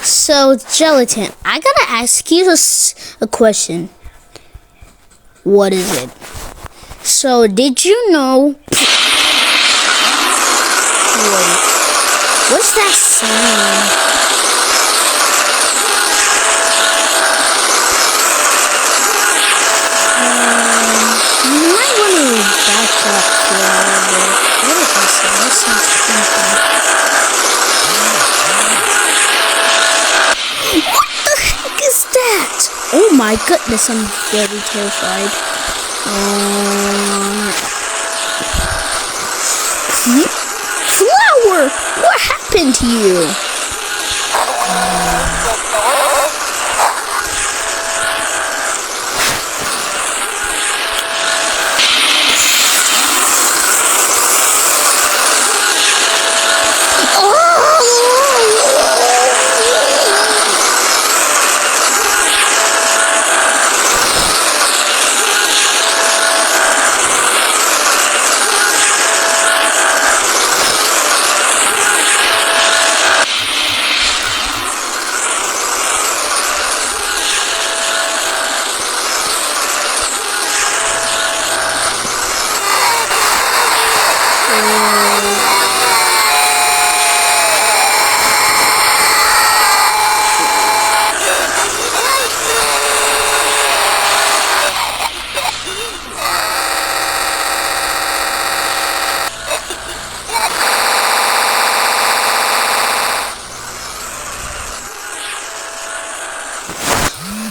So, Gelatin, I gotta ask you a question. What is it? So, did you know... Wait, what's that sound? You might want to back up here a little bit. What is that sound? That sounds creepy. What the heck is that? Oh my goodness, I'm very terrified. Flower! What happened to you?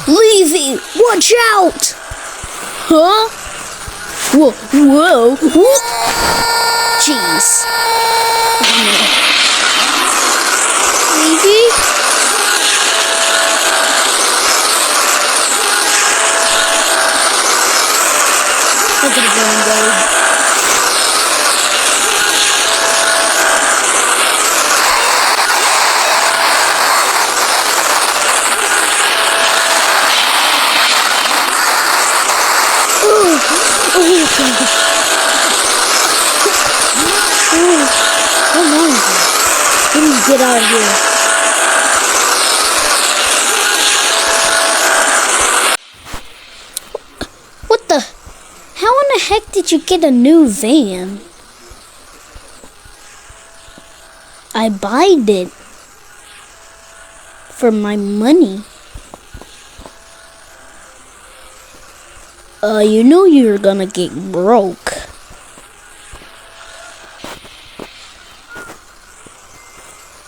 Levy, watch out! Huh? Whoa, whoa, whoa. Jeez. Levy? Look at the window. Come on. We need to get out of here. What the? How in the heck did you get a new van? I bought it for my money. You know you're gonna get broke.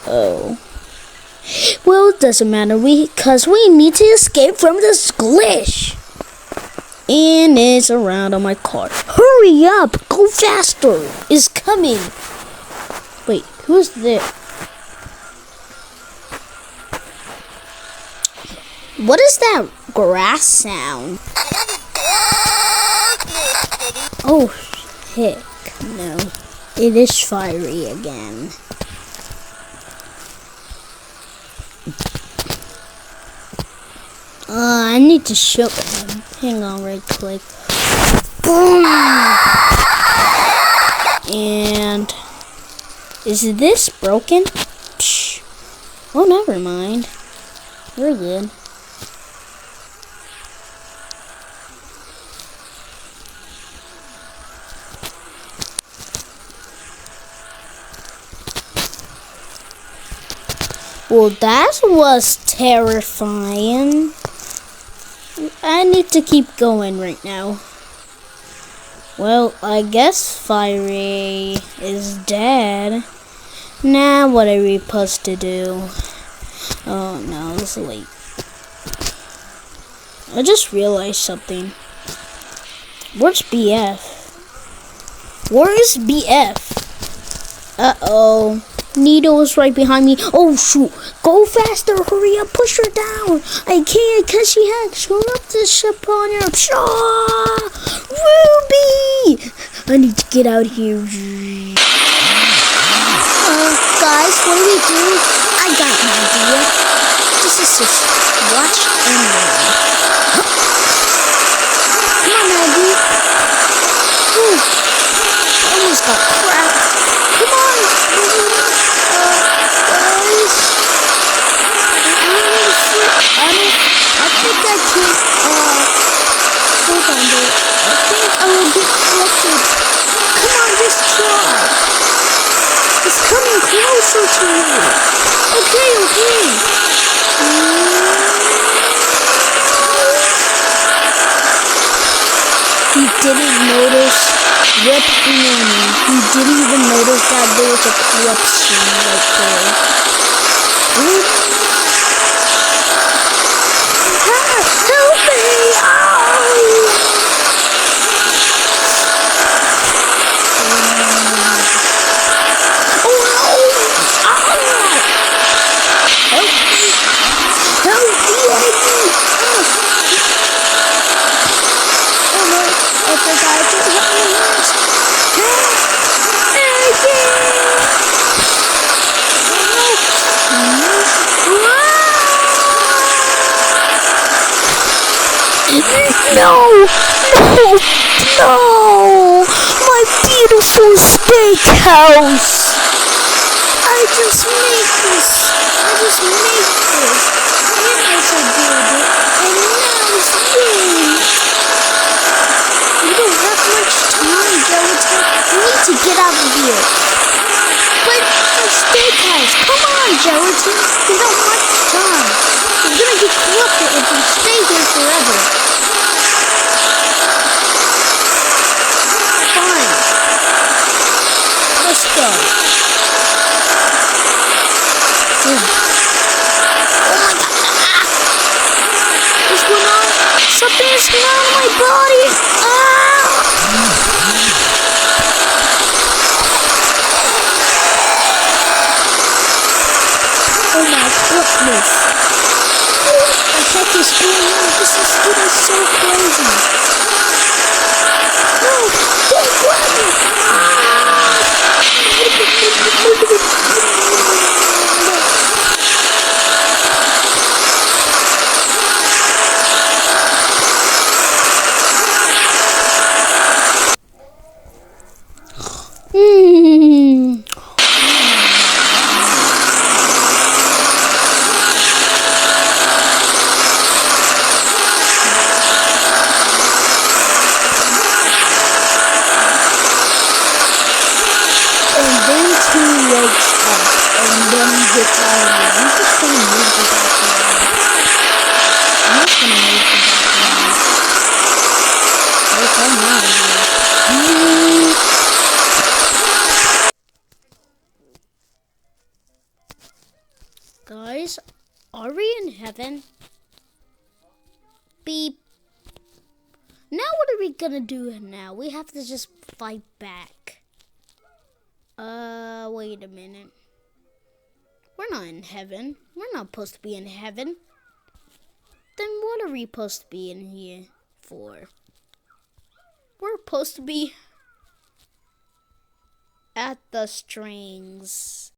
Oh. Well, it doesn't matter, because we need to escape from this glitch. And it's around on my car. Hurry up! Go faster! It's coming! Wait, who's there? What is that grass sound? Oh, heck no. It is fiery again. I need to show him. Hang on right quick. Boom! And is this broken? Psh. Oh, never mind. We're good. Well, that was terrifying. I need to keep going right now. Well, I guess Fiery is dead. Now, what are we supposed to do? Oh no, it's late. I just realized something. Where's BF? Where is BF? Uh-oh. Needle is right behind me. Oh shoot! Go faster! Hurry up! Push her down! I can't because she hacks. Go up the ship on her. Pshaw! Ruby! I need to get out of here. Guys, what do we do? I got an idea. This is just watch and learn. Come on, Maggie. Ooh, I almost got cracked. Come on. Guys. I think I can, hold on there. I think I will get corrupted. Come on, just try. It's coming closer to me. Okay. He didn't notice. Rip Blaney. He didn't even notice that there was a corruption right there. Help me! No! My beautiful steakhouse! I just made this. And I so good. And now it's ruined. We don't have much time, Gelatin. We need to get out of here. But my steakhouse. Come on, Gelatin. We don't have much time. We're gonna get corrupted if we stay here forever. Fine. Let's go. Oh my god. What's going on? Something is coming out of my body. Oh my goodness. What the heck is going on? This is getting so crazy. No, don't grab me. Guys, are we in heaven? Beep. Now what are we gonna do now? We have to just fight back. Wait a minute. We're not in heaven. We're not supposed to be in heaven. Then what are we supposed to be in here for? We're supposed to be at the strings.